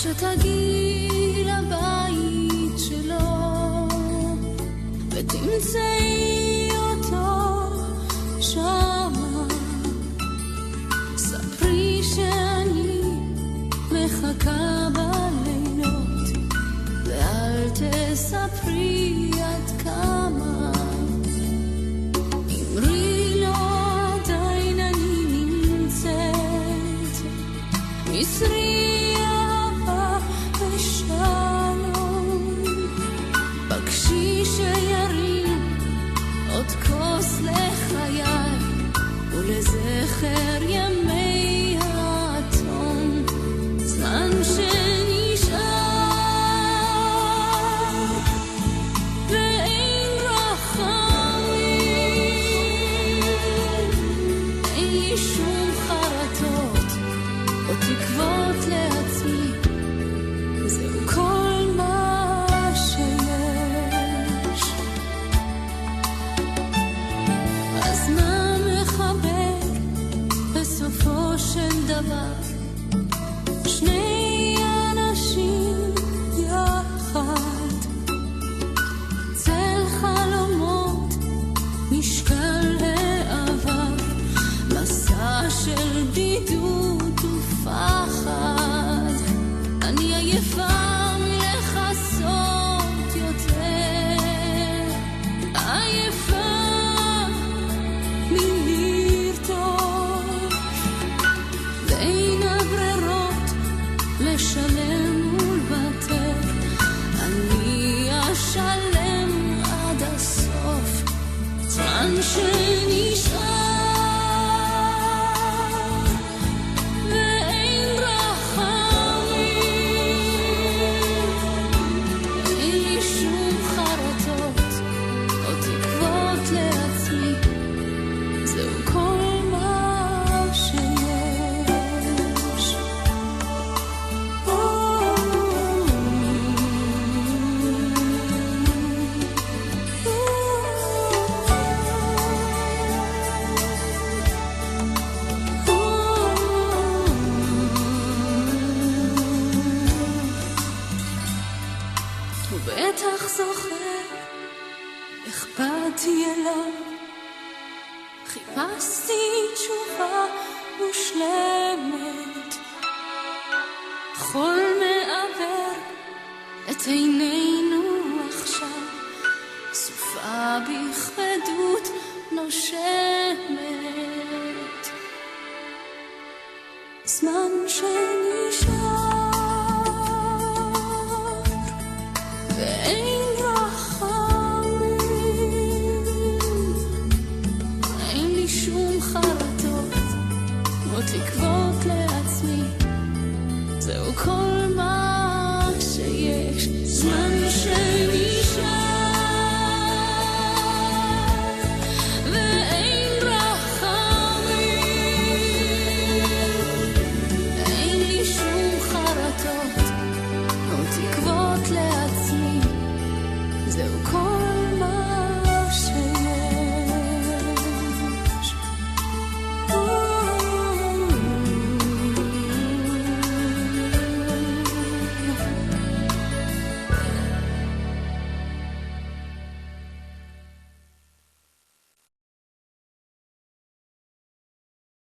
שתגיעי לבית שלו ותמצאי אותו שמה, ספרי שאני מחכה בלילות ואל תספרי עד כמה, אמרי לו עדיין אני נמצאת, מסרי אהבה ושלום, בקשי שירים עוד כוס לחיי ולזכר ימי האטום, זמן שנשאר ואין רחמים, אין לי שום חרטות או תקוות לעצמי, זהו כל מה שיש. אז מה מחבר בסופו של דבר שני אנשים יחד, צל חלומות, משקל העבר, מסע של בדידות ופחד, אני עייפה מלחסות יותר, עייפה מלרטוב, ואין הברירות לשלם ולוותר, אני אשלם עד הסוף, זמן שנשאר ואין רחמים, אין לי שום חרטות או תקוות לעצמי, זהו כל מה שיש. הוא בטח זוכר איך באתי אליו, חיפשתי תשובה מושלמת, חול מעבר את עינינו עכשיו, סופה בכבדות נושמת, זמן שנשאר ואין רחמים, אין לי שום חרטות או תקוות לעצמי, זהו כל מה שיש. זמן שנשאר ואין רחמים, אין לי שום חרטות או תקוות לעצמי, זהו כל